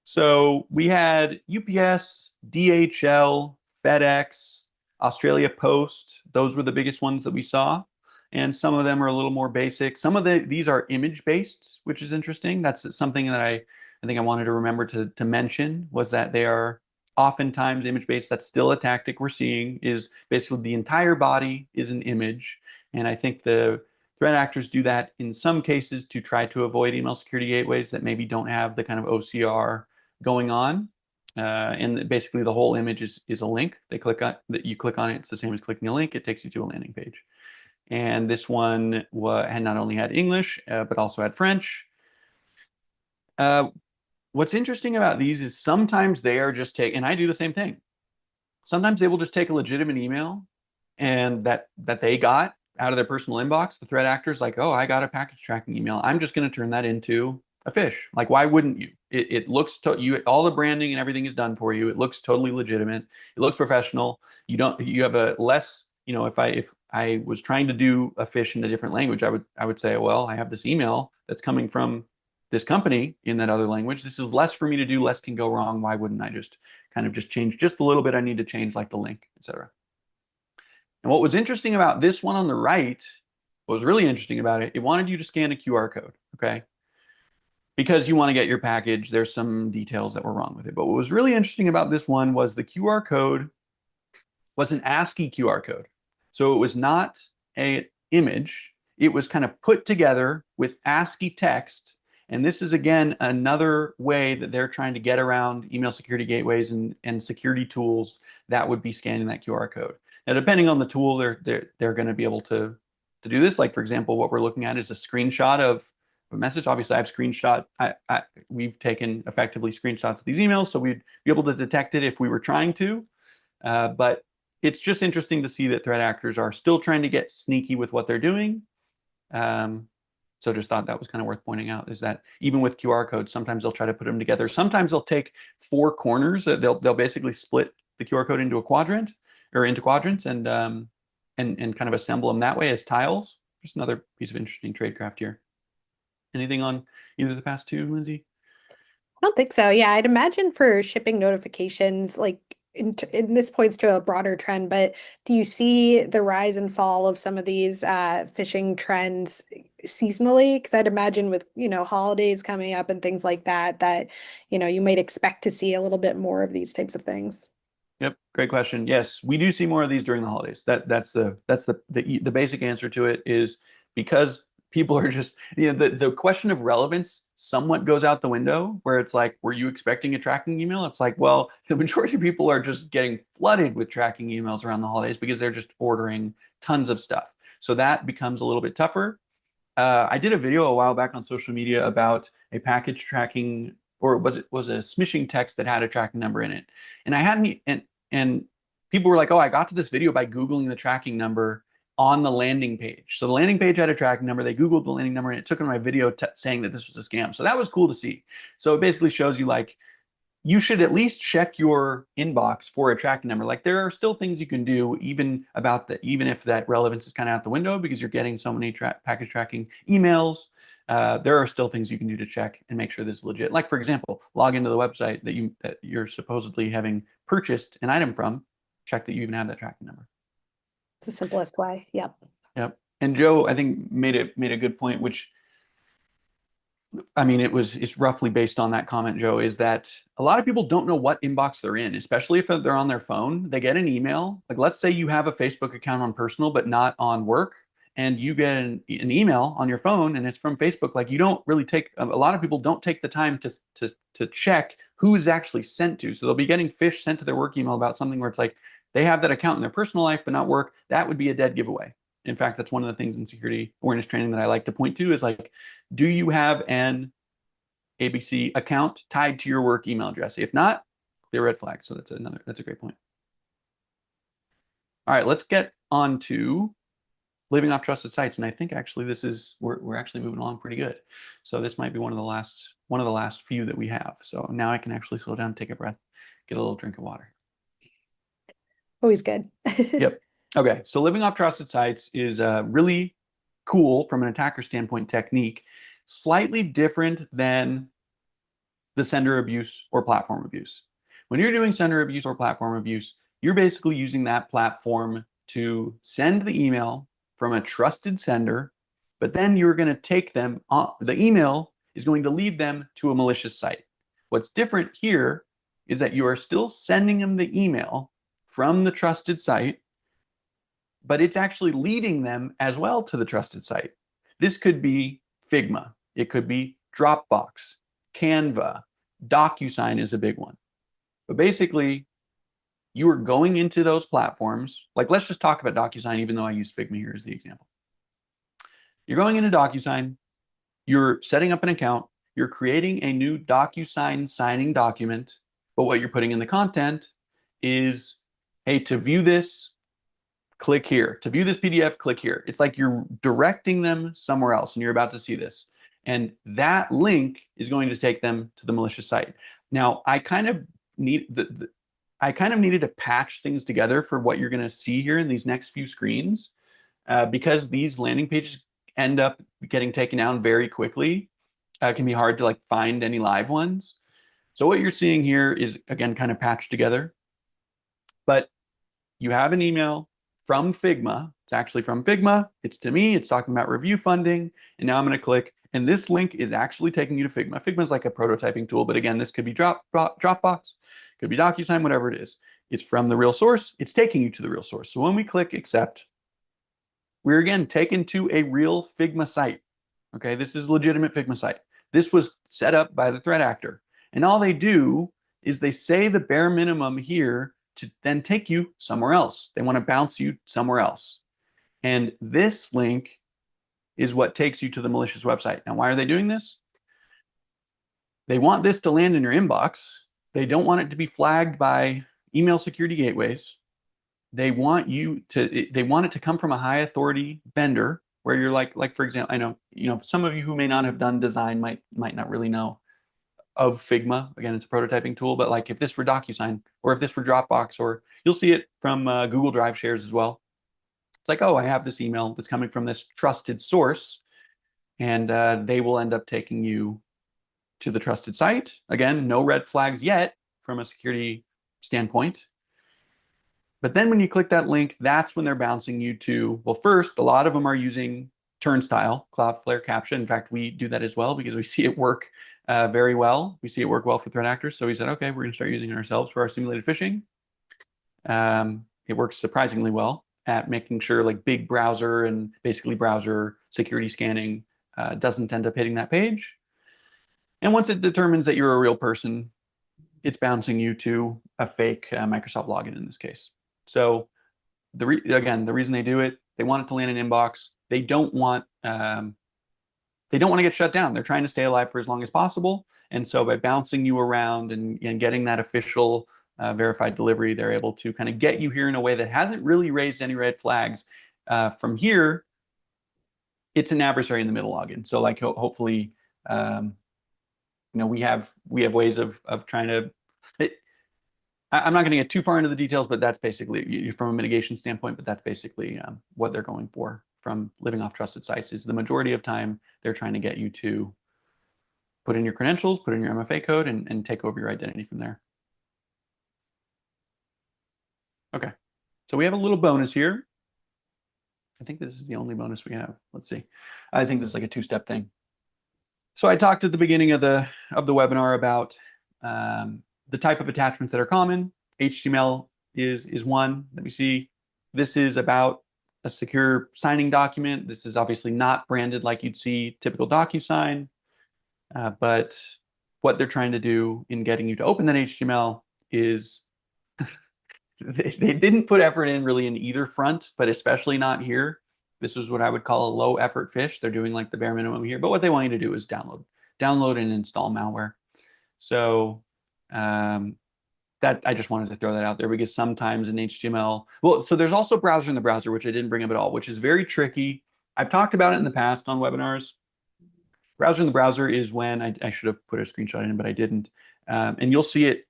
So we had UPS, DHL, FedEx, Australia Post. Those were the biggest ones that we saw. And some of them are a little more basic. Some of these are image-based, which is interesting. That's something that I think I wanted to remember to mention, was that they are oftentimes image-based. That's still a tactic we're seeing, is basically the entire body is an image. And I think the threat actors do that in some cases to try to avoid email security gateways that maybe don't have the kind of OCR going on. And basically the whole image is a link. You click on it. It's the same as clicking a link. It takes you to a landing page. And this one had not only had English, but also had French. What's interesting about these is sometimes they are just and I do the same thing. Sometimes they will just take a legitimate email and that they got out of their personal inbox. The threat actor's like, oh, I got a package tracking email. I'm just going to turn that into a phish. Like, why wouldn't you? It looks all the branding and everything is done for you. It looks totally legitimate. It looks professional. You have a less, if I was trying to do a phish in a different language, I would say, well, I have this email that's coming from this company in that other language. This is less for me to do. Less can go wrong. Why wouldn't I just kind of just change just a little bit? I need to change like the link, etc. And what was interesting about this one on the right, what was really interesting about it, it wanted you to scan a QR code, okay? because you want to get your package. There's some details that were wrong with it. But what was really interesting about this one was the QR code was an ASCII QR code. So it was not an image. It was kind of put together with ASCII text. And this is, again, another way that they're trying to get around email security gateways and security tools that would be scanning that QR code. Now, depending on the tool, they're going to be able to do this. Like, for example, what we're looking at is a screenshot of a message. Obviously, I've screenshot. We've taken effectively screenshots of these emails, so we'd be able to detect it if we were trying to. But it's just interesting to see that threat actors are still trying to get sneaky with what they're doing. So just thought that was kind of worth pointing out, is that even with QR codes, sometimes they'll try to put them together. Sometimes they'll take four corners. They'll basically split the QR code into a quadrant or into quadrants and kind of assemble them that way as tiles. Just another piece of interesting tradecraft here. Anything on either of the past two, Lindsay? I don't think so. Yeah, I'd imagine for shipping notifications, like in this points to a broader trend, but do you see the rise and fall of some of these phishing trends seasonally? Because I'd imagine with, holidays coming up and things like that, you might expect to see a little bit more of these types of things. Yep, great question. Yes, we do see more of these during the holidays. That's the basic answer to it, is because people are just, the question of relevance somewhat goes out the window, where it's like, were you expecting a tracking email? It's like, well, the majority of people are just getting flooded with tracking emails around the holidays because they're just ordering tons of stuff. So that becomes a little bit tougher. I did a video a while back on social media about a package tracking, or was a smishing text that had a tracking number in it. And I hadn't, and people were like, oh, I got to this video by Googling the tracking number on the landing page. So the landing page had a tracking number. They Googled the landing number and it took them to my video saying that this was a scam. So that was cool to see. So it basically shows you, like, you should at least check your inbox for a tracking number. Like, there are still things you can do even if that relevance is kind of out the window because you're getting so many package tracking emails. There are still things you can do to check and make sure this is legit. Like, for example, log into the website that you're supposedly having purchased an item from. Check that you even have that tracking number. It's the simplest way. Yep. Yep. And Joe, I think made a good point, which, I mean, it's roughly based on that comment, Joe, is that a lot of people don't know what inbox they're in, especially if they're on their phone. They get an email. Like, let's say you have a Facebook account on personal, but not on work, and you get an email on your phone and it's from Facebook. Like, you don't really a lot of people don't take the time to check who is actually sent to. So they'll be getting phish sent to their work email about something where it's like, they have that account in their personal life, but not work. That would be a dead giveaway. In fact, that's one of the things in security awareness training that I like to point to, is like, do you have an ABC account tied to your work email address? If not, clear red flag. So that's a great point. All right, let's get on to living off trusted sites. And I think actually we're actually moving along pretty good. So this might be one of the last few that we have. So now I can actually slow down, take a breath, get a little drink of water. Always good. Yep. Okay, so living off trusted sites is really cool from an attacker standpoint technique, slightly different than the sender abuse or platform abuse. When you're doing sender abuse or platform abuse, you're basically using that platform to send the email from a trusted sender, but then you're going to take them, the email is going to lead them to a malicious site. What's different here is that you are still sending them the email from the trusted site, but it's actually leading them as well to the trusted site. This could be Figma. It could be Dropbox, Canva, DocuSign is a big one. But basically, you are going into those platforms. Like, let's just talk about DocuSign, even though I use Figma here as the example. You're going into DocuSign, you're setting up an account, you're creating a new DocuSign signing document, but what you're putting in the content is, hey, to view this, click here. To view this PDF, click here. It's like you're directing them somewhere else and you're about to see this. And that link is going to take them to the malicious site. Now, I kind of needed to patch things together for what you're going to see here in these next few screens, because these landing pages end up getting taken down very quickly. It can be hard to find any live ones. So what you're seeing here is, again, kind of patched together. But you have an email from Figma. It's actually from Figma. It's to me. It's talking about review funding. And now I'm going to click, And this link is actually taking you to Figma. Figma is like a prototyping tool, but again, this could be Dropbox, could be DocuSign, whatever it is. It's from the real source. It's taking you to the real source. So when we click accept, we're again taken to a real Figma site. Okay, this is a legitimate Figma site. This was set up by the threat actor. And all they do is they say the bare minimum here to then take you somewhere else. They want to bounce you somewhere else. And this link is what takes you to the malicious website. Now, why are they doing this? They want this to land in your inbox. They don't want it to be flagged by email security gateways. They want it to come from a high authority vendor where you're like for example, I know, some of you who may not have done design might not really know of Figma. Again, it's a prototyping tool, but like if this were DocuSign or if this were Dropbox, or you'll see it from Google Drive shares as well. It's like, oh, I have this email that's coming from this trusted source, and they will end up taking you to the trusted site. Again, no red flags yet from a security standpoint. But then when you click that link, that's when they're bouncing you to, well, first, a lot of them are using Turnstile, Cloudflare CAPTCHA. In fact, we do that as well because we see it work very well. We see it work well for threat actors. So we said, okay, we're going to start using it ourselves for our simulated phishing. It works surprisingly well at making sure like big browser and basically browser security scanning doesn't end up hitting that page. And once it determines that you're a real person, it's bouncing you to a fake Microsoft login in this case. So again, the reason they do it, they want it to land in inbox. They don't want to get shut down. They're trying to stay alive for as long as possible. And so by bouncing you around and getting that official verified delivery, they're able to kind of get you here in a way that hasn't really raised any red flags. From here, it's an adversary in the middle login. So like hopefully, we have ways of trying to. I'm not going to get too far into the details, but that's basically from a mitigation standpoint. But that's basically what they're going for from living off trusted sites. Is the majority of time they're trying to get you to put in your credentials, put in your MFA code, and take over your identity from there. Okay, so we have a little bonus here. I think this is the only bonus we have. Let's see. I think this is like a two-step thing. So I talked at the beginning of the webinar about the type of attachments that are common. HTML is one that we see. This is about a secure signing document. This is obviously not branded like you'd see typical DocuSign, but what they're trying to do in getting you to open that HTML is they didn't put effort in really in either front, but especially not here. This is what I would call a low effort phish. They're doing like the bare minimum here, but what they want you to do is download and install malware. So that I just wanted to throw that out there because sometimes in HTML, well, so there's also browser in the browser, which I didn't bring up at all, which is very tricky. I've talked about it in the past on webinars. Browser in the browser is when I should have put a screenshot in, but I didn't. And you'll see it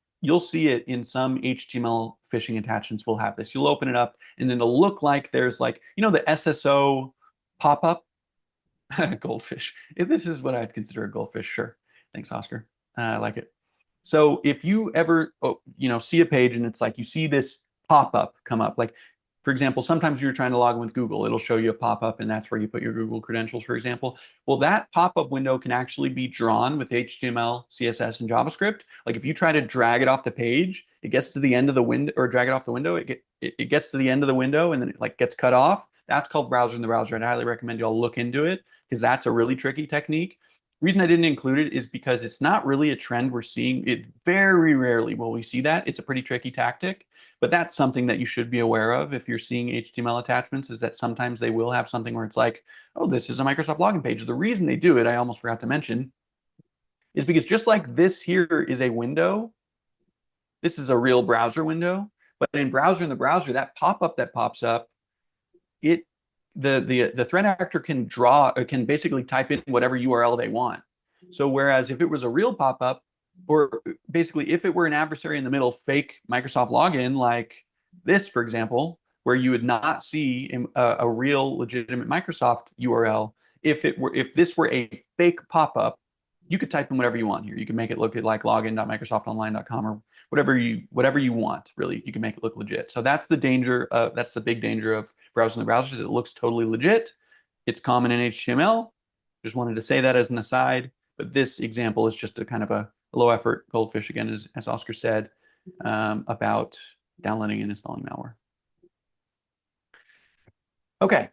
in some HTML phishing attachments will have this. You'll open it up and then it'll look like there's like, the SSO pop-up. Goldfish. If this is what I'd consider a goldfish, sure. Thanks, Oscar. I like it. So if you ever, see a page and it's like you see this pop-up come up, like for example, sometimes you're trying to log in with Google, it'll show you a pop-up and that's where you put your Google credentials, for example. Well, that pop-up window can actually be drawn with HTML, CSS, and JavaScript. Like if you try to drag it off the page, it gets to the end of the window, or drag it off the window, it gets to the end of the window and then it like gets cut off. That's called browser in the browser. I'd highly recommend you all look into it because that's a really tricky technique. The reason I didn't include it is because it's not really a trend we're seeing. It very rarely will we see that. It's a pretty tricky tactic, but that's something that you should be aware of if you're seeing HTML attachments, is that sometimes they will have something where it's like, oh, this is a Microsoft login page. The reason they do it, I almost forgot to mention, is because just like this here is a window, this is a real browser window, but in browser in the browser, that pop-up that pops up, the threat actor can basically type in whatever URL they want. So whereas if it was a real pop-up, or basically if it were an adversary in the middle, fake Microsoft login, like this, for example, where you would not see a real legitimate Microsoft URL, if this were a fake pop-up, you could type in whatever you want here. You can make it look like login.microsoftonline.com or whatever you want, really. You can make it look legit. So that's the danger. That's the big danger of browser in the browser, is it looks totally legit. It's common in HTML. Just wanted to say that as an aside. But this example is just a kind of a low effort goldfish, again, as Oscar said, about downloading and installing malware. Okay.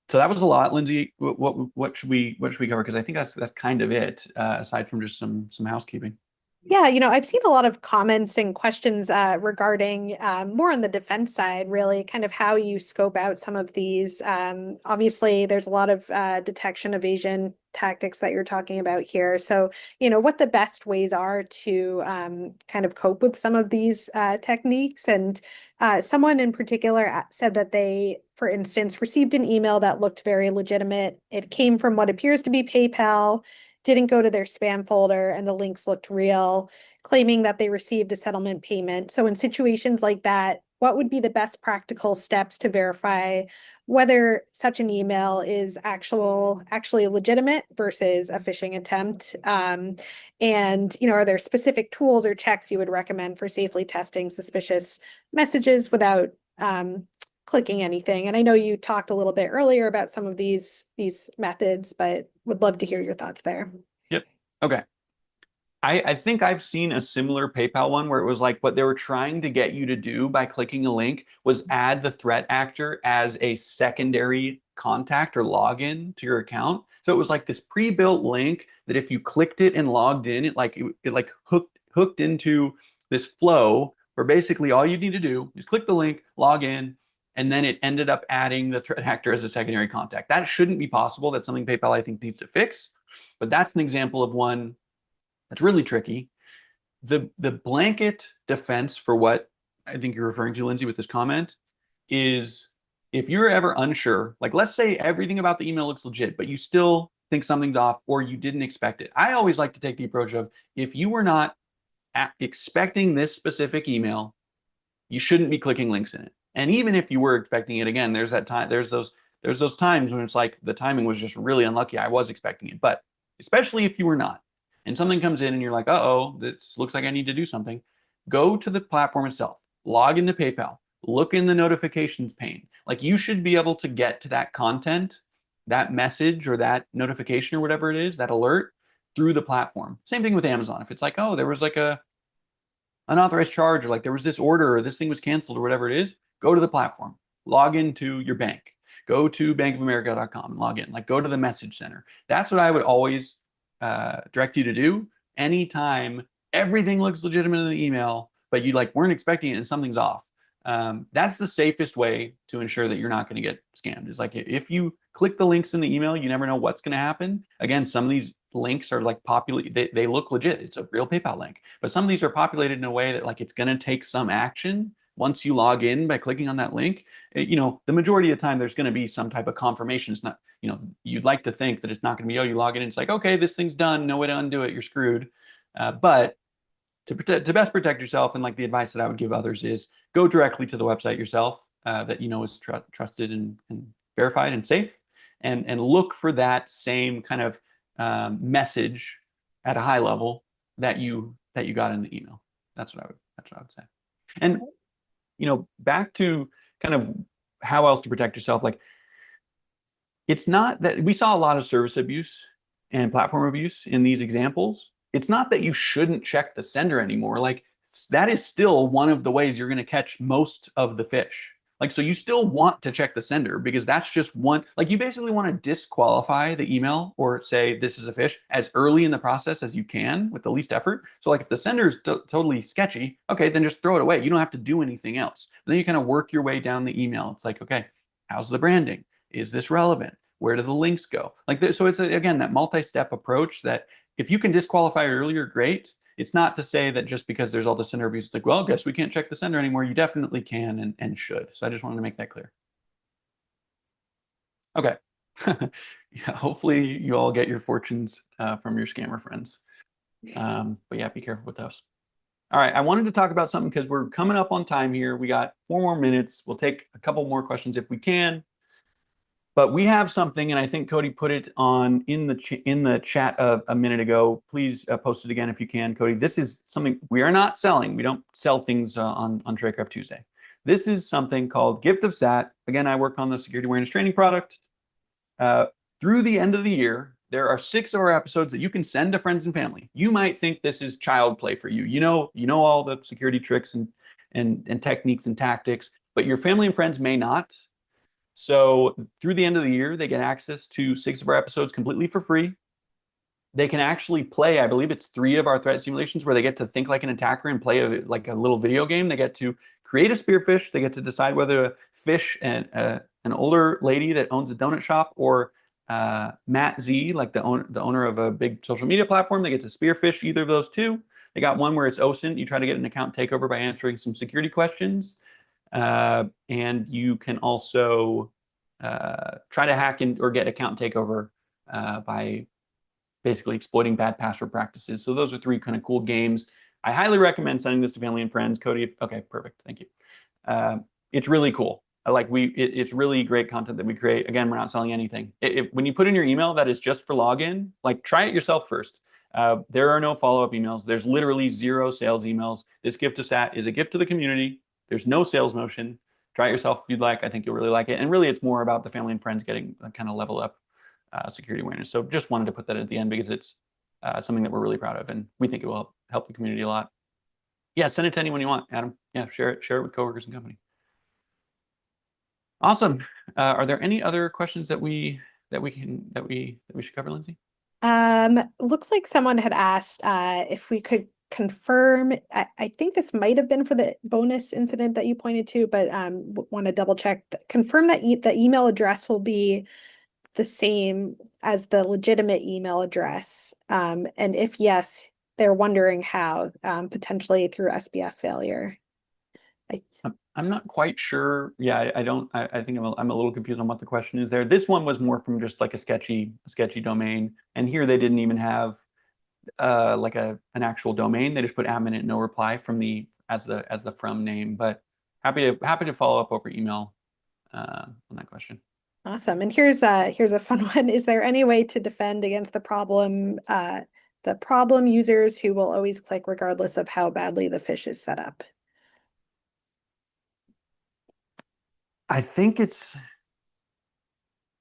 So that was a lot, Lindsay. What should we cover? Because I think that's kind of it, aside from just some housekeeping. Yeah, I've seen a lot of comments and questions regarding more on the defense side, really, kind of how you scope out some of these. Obviously, there's a lot of detection evasion tactics that you're talking about here. So, what the best ways are to kind of cope with some of these techniques. And someone in particular said that they, for instance, received an email that looked very legitimate. It came from what appears to be PayPal, didn't go to their spam folder, and the links looked real, claiming that they received a settlement payment. So in situations like that, what would be the best practical steps to verify whether such an email is actually legitimate versus a phishing attempt? And are there specific tools or checks you would recommend for safely testing suspicious messages without clicking anything? And I know you talked a little bit earlier about some of these methods, but would love to hear your thoughts there. Yep. Okay. I think I've seen a similar PayPal one where it was like what they were trying to get you to do by clicking a link was add the threat actor as a secondary contact or login to your account. So it was like this pre-built link that if you clicked it and logged in, it hooked into this flow where basically all you need to do is click the link, log in, and then it ended up adding the threat actor as a secondary contact. That shouldn't be possible. That's something PayPal, I think, needs to fix. But that's an example of one that's really tricky. The blanket defense for what I think you're referring to, Lindsay, with this comment is if you're ever unsure, like let's say everything about the email looks legit, but you still think something's off or you didn't expect it. I always like to take the approach of if you were not expecting this specific email, you shouldn't be clicking links in it. And even if you were expecting it, again, there's that time, there's those times when it's like the timing was just really unlucky. I was expecting it, but especially if you were not, and something comes in and you're like, uh-oh, this looks like I need to do something, go to the platform itself, log into PayPal, look in the notifications pane. Like you should be able to get to that content, that message or that notification or whatever it is, that alert through the platform. Same thing with Amazon. If it's like, oh, there was like a unauthorized charge or like there was this order or this thing was canceled or whatever it is, go to the platform, log into your bank, go to bankofamerica.com and log in, like go to the message center. That's what I would always direct you to do anytime everything looks legitimate in the email, but you like weren't expecting it and something's off. That's the safest way to ensure that you're not going to get scammed. Is like if you click the links in the email, you never know what's going to happen. Again, some of these links are like populated, they look legit. It's a real PayPal link, but some of these are populated in a way that like it's going to take some action once you log in by clicking on that link. The majority of the time there's going to be some type of confirmation. It's not, you'd like to think that it's not going to be, oh, you log in and it's like, okay, this thing's done, no way to undo it, you're screwed. But to best protect yourself, and like the advice that I would give others is go directly to the website yourself that is trusted and verified and safe, and look for that same kind of message at a high level that you got in the email. That's what I would say. And back to kind of how else to protect yourself. Like it's not that we saw a lot of service abuse and platform abuse in these examples. It's not that you shouldn't check the sender anymore. Like that is still one of the ways you're going to catch most of the fish. Like, so you still want to check the sender because that's just one, like you basically want to disqualify the email or say this is a fish as early in the process as you can with the least effort. So like if the sender is totally sketchy, okay, then just throw it away. You don't have to do anything else. And then you kind of work your way down the email. It's like, okay, how's the branding? Is this relevant? Where do the links go? Like this, so it's again, that multi-step approach that if you can disqualify it earlier, great. It's not to say that just because there's all the sender abuse, it's like, well, guess we can't check the sender anymore. You definitely can and should. So I just wanted to make that clear. Okay. Yeah, hopefully you all get your fortunes from your scammer friends. But yeah, be careful with those. All right, I wanted to talk about something because we're coming up on time here. We got 4 more minutes. We'll take a couple more questions if we can. But we have something, and I think Cody put it on in the chat a minute ago. Please post it again if you can, Cody. This is something we are not selling. We don't sell things on Tradecraft Tuesday. This is something called Gift of Sat. Again, I work on the security awareness training product. through the end of the year, there are 6 of our episodes that you can send to friends and family. You might think this is child play for you. You know all the security tricks and techniques and tactics, but your family and friends may not. So through the end of the year, they get access to 6 of our episodes completely for free. They can actually play, I believe it's 3 of our threat simulations where they get to think like an attacker and play like a little video game. They get to create a spearfish. They get to decide whether to fish an older lady that owns a donut shop or Matt Z, like the owner of a big social media platform. They get to spearfish either of those two. They got one where it's OSINT. You try to get an account takeover by answering some security questions. And you can also try to hack or get account takeover by basically exploiting bad password practices. So those are 3 kind of cool games. I highly recommend sending this to family and friends. Cody, okay, perfect, thank you. It's really cool. It's really great content that we create. Again, we're not selling anything. When you put in your email that is just for login, like try it yourself first. There are no follow-up emails. There's literally 0 sales emails. This gift to SAT is a gift to the community. There's no sales motion. Try it yourself if you'd like. I think you'll really like it. And really, it's more about the family and friends getting kind of level up security awareness. So just wanted to put that at the end because it's something that we're really proud of, and we think it will help the community a lot. Yeah, send it to anyone you want, Adam. Yeah, share it with coworkers and company. Awesome. Are there any other questions that we should cover, Lindsay? Looks like someone had asked if we could confirm. I think this might have been for the bonus incident that you pointed to, but want to double check. Confirm that the email address will be the same as the legitimate email address. And if yes, they're wondering how, potentially through SBF failure. I'm not quite sure. Yeah, I don't. I think I'm a little confused on what the question is there. This one was more from just like a sketchy domain, and here they didn't even have like an actual domain. They just put admin at no reply from as the from name. But happy to follow up over email on that question. Awesome. And here's a fun one. Is there any way to defend against the problem users who will always click regardless of how badly the fish is set up? I think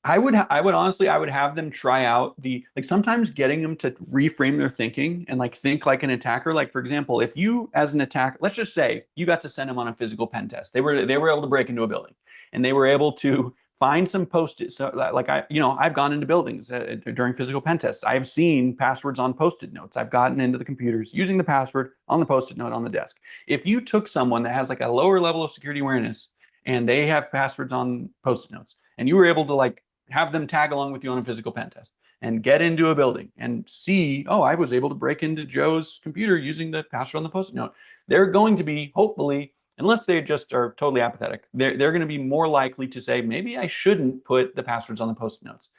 I would honestly, I would have them try out sometimes getting them to reframe their thinking and think like an attacker. Like, for example, if you as an attacker, let's just say you got to send them on a physical pen test. They were able to break into a building and they were able to find some post-it. So I've gone into buildings during physical pen tests. I've seen passwords on post-it notes. I've gotten into the computers using the password on the post-it note on the desk. If you took someone that has a lower level of security awareness and they have passwords on post-it notes and you were able to have them tag along with you on a physical pen test and get into a building and see, oh, I was able to break into Joe's computer using the password on the post-it note. They're going to be, hopefully, unless they just are totally apathetic, they're going to be more likely to say, maybe I shouldn't put the passwords on the post-it notes.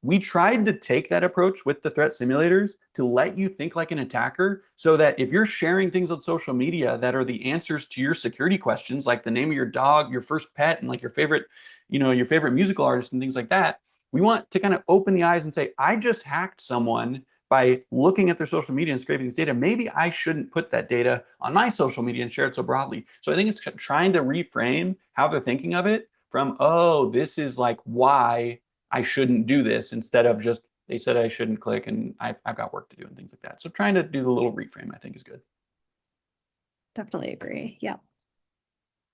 We tried to take that approach with the threat simulators to let you think like an attacker so that if you're sharing things on social media that are the answers to your security questions, like the name of your dog, your first pet, and your favorite musical artist and things like that, we want to kind of open the eyes and say, I just hacked someone by looking at their social media and scraping this data. Maybe I shouldn't put that data on my social media and share it so broadly. So I think it's trying to reframe how they're thinking of it from, oh, this is why I shouldn't do this, instead of just, they said I shouldn't click and I've got work to do and things like that. So trying to do the little reframe, I think, is good. Definitely agree. Yeah.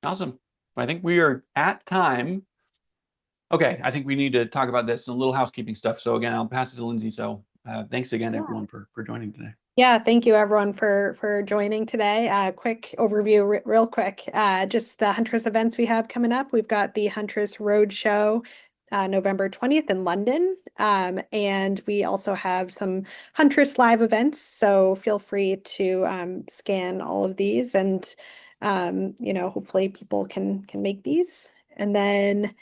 Awesome. I think we are at time. Okay, I think we need to talk about this and a little housekeeping stuff. So again, I'll pass it to Lindsay. So thanks again, everyone, for joining today. Yeah, thank you everyone for joining today. Quick overview, real quick. Just the Huntress events we have coming up. We've got the Huntress Roadshow November 20th in London. And we also have some Huntress live events. So feel free to scan all of these and hopefully people can make these. And then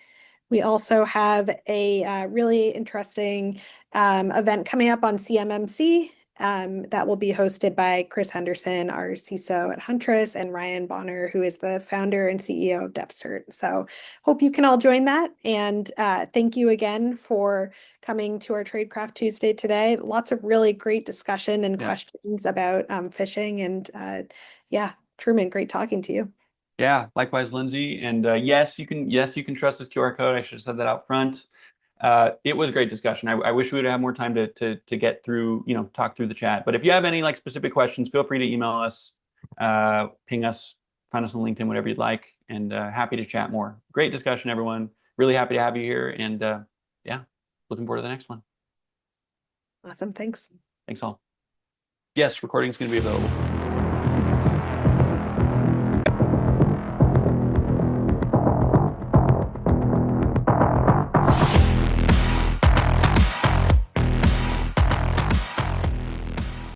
we also have a really interesting event coming up on CMMC that will be hosted by Chris Henderson, our CISO at Huntress, and Ryan Bonner, who is the founder and CEO of DevCert. So hope you can all join that. And thank you again for coming to our Tradecraft Tuesday today. Lots of really great discussion and questions about phishing. And yeah, Truman, great talking to you. Yeah, likewise, Lindsay. And yes, you can trust this QR code. I should have said that out front. It was a great discussion. I wish we would have more time to get through, talk through the chat. But if you have any like specific questions, feel free to email us, ping us, find us on LinkedIn, whatever you'd like, and happy to chat more. Great discussion, everyone. Really happy to have you here, and yeah, looking forward to the next one. Awesome. Thanks. Thanks all. Yes, recording is going to be available.